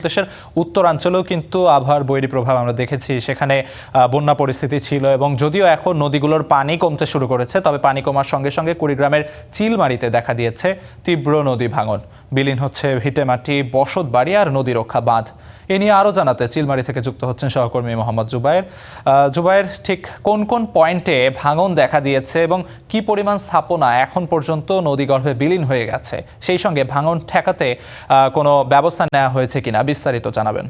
দেশের উত্তরাঞ্চলেও কিন্তু আবহাওয়ার বৈরী প্রভাব আমরা দেখেছি। সেখানে বন্যা পরিস্থিতি ছিল এবং যদিও এখন নদীগুলোর পানি কমতে শুরু করেছে, তবে পানি কমার সঙ্গে সঙ্গে কুড়িগ্রামের চিলমারিতে দেখা দিয়েছে তীব্র নদী ভাঙন। বিলীন হচ্ছে ভিটেমাটি, বসত বাড়ি আর নদী রক্ষা বাঁধ। এ নিয়ে আরও জানাতে চিলমারি থেকে যুক্ত হচ্ছেন সহকর্মী মোহাম্মদ জুবায়ের। জুবায়ের, ঠিক কোন কোন পয়েন্টে ভাঙন দেখা দিয়েছে এবং কি পরিমাণ স্থাপনা এখন পর্যন্ত নদীগর্ভে বিলীন হয়ে গেছে, সেই সঙ্গে ভাঙন ঠেকাতে কোনো ব্যবস্থা নেওয়া হয়েছে কিনা বিস্তারিত জানাবেন।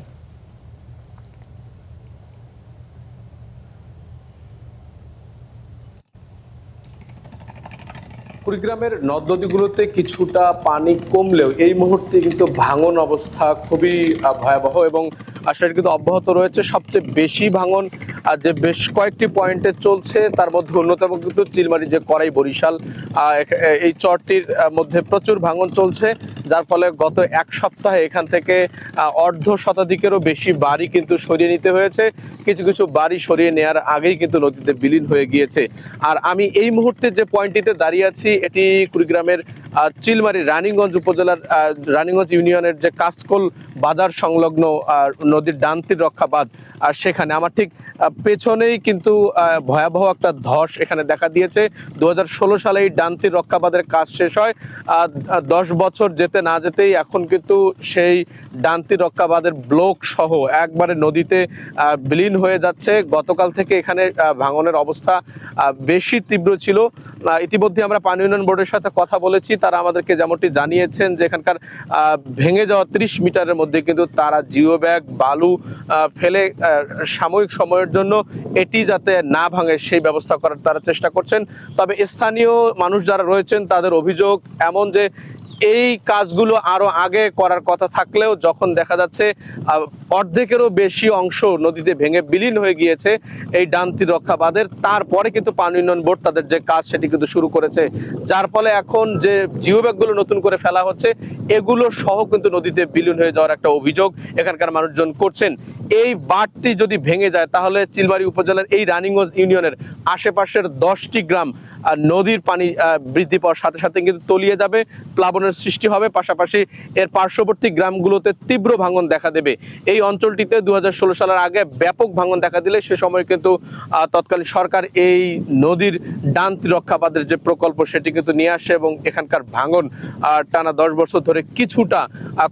কুড়িগ্রামের নদ নদীগুলোতে কিছুটা পানি কমলেও এই মুহূর্তে কিন্তু ভাঙন অবস্থা খুবই ভয়াবহ এবং সেটা কিন্তু অব্যাহত রয়েছে। সবচেয়ে বেশি ভাঙন যে বেশ কয়েকটি পয়েন্টে চলছে, তার মধ্যে অন্যতম কিন্তু চিলমারি যে করাই বরিশাল, এই চরটির মধ্যে প্রচুর ভাঙন চলছে, যার ফলে গত এক সপ্তাহে এখান থেকে অর্ধ শতাধিকেরও বেশি বাড়ি কিন্তু সরিয়ে নিতে হয়েছে। কিছু কিছু বাড়ি সরিয়ে নেওয়ার আগেই কিন্তু নদীতে বিলীন হয়ে গিয়েছে। আর আমি এই মুহূর্তে যে পয়েন্টটিতে দাঁড়িয়ে আছি, এটি কুড়িগ্রামের চিলমারি রানীগঞ্জ উপজেলার রানীগঞ্জ ইউনিয়নের যে কাসকোল বাজার সংলগ্ন নদীর ডান তীর রক্ষা বাঁধ। আর সেখানে আমার ঠিক পেছনেই কিন্তু ভয়াবহ একটা ধস এখানে দেখা দিয়েছে। 2016 সালে এই ডান তীর রক্ষা বাঁধের কাজ শেষ হয়। 10 বছর যেতে না যেতেই এখন কিন্তু সেই ডান তীর রক্ষা বাঁধের ব্লক সহ একবারে নদীতে বিলীন হয়ে যাচ্ছে। গতকাল থেকে এখানে ভাঙনের অবস্থা বেশি তীব্র ছিল। ইতিমধ্যে আমরা পানি উন্নয়ন বোর্ডের সাথে কথা বলেছি, তারা আমাদেরকে যেমনটি জানিয়েছেন যে এখানকার ভেঙে যাওয়া 30 মিটারের মধ্যে কিন্তু তারা জিও ব্যাগ বালু ফেলে সাময়িক সময়ের জন্য এটি যাতে না ভাঙে সেই ব্যবস্থা করার তারা চেষ্টা করছেন। তবে স্থানীয় মানুষ যারা রয়েছেন তাদের অভিযোগ এমন যে এই কাজগুলো আরো আগে করার কথা থাকলেও যখন দেখা যাচ্ছে অর্ধেকেরও বেশি অংশ নদীতে ভেঙে বিলীন হয়ে গিয়েছে এই ডান তীর রক্ষা বাঁধের, তারপরে কিন্তু পানি উন্নয়ন বোর্ড তাদের যে কাজ সেটি কিন্তু শুরু করেছে। যার ফলে এখন যে জিও ব্যাগগুলো নতুন করে ফেলা হচ্ছে, এগুলো সহ কিন্তু নদীতে বিলীন হয়ে যাওয়ার একটা অভিযোগ এখানকার মানুষজন করছেন। এই বাঁধটি যদি ভেঙে যায় তাহলে চিলমারি উপজেলার এই রানীগঞ্জ ইউনিয়নের আশেপাশের 10টি গ্রাম নদীর পানি বৃদ্ধি পাওয়ার সাথে সাথে কিন্তু তলিয়ে যাবে, প্লাবনের সৃষ্টি হবে, পাশাপাশি এর পার্শ্ববর্তী গ্রামগুলোতে তীব্র ভাঙন দেখা দেবে। এই অঞ্চলটিতে 2016 সালের আগে ব্যাপক ভাঙন দেখা দিলে সে সময় কিন্তু তৎকালীন সরকার এই নদীর ডান তীর রক্ষা বাঁধের যে প্রকল্প সেটি কিন্তু নিয়ে আসে এবং এখানকার ভাঙন টানা 10 বছর ধরে কিছুটা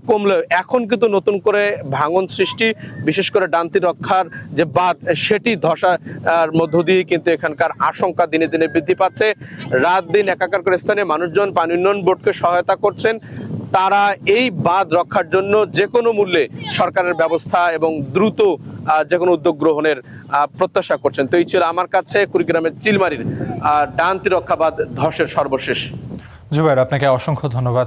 কমলেও এখন কিন্তু নতুন করে ভাঙন সৃষ্টি, বিশেষ করে ডান তীর রক্ষার যে বাঁধ সেটি ধসার মধ্য দিয়ে কিন্তু এখানকার আশঙ্কা দিনে দিনে বৃদ্ধি পাচ্ছে। রাত দিন একাকার করে স্থানীয় মানুষজন পানি উন্নয়ন বোর্ডকে সহায়তা করছেন। তারা এই বাঁধ রক্ষার জন্য যে কোনো মূল্যে সরকারের ব্যবস্থা এবং দ্রুত যে কোনো উদ্যোগ গ্রহণের প্রত্যাশা করছেন। তো এই ছিল আমার কাছে কুড়িগ্রামের চিলমারির ডান তীর রক্ষা বাঁধ ধসের সর্বশেষ। জুবায়ের, আপনাকে অসংখ্য ধন্যবাদ।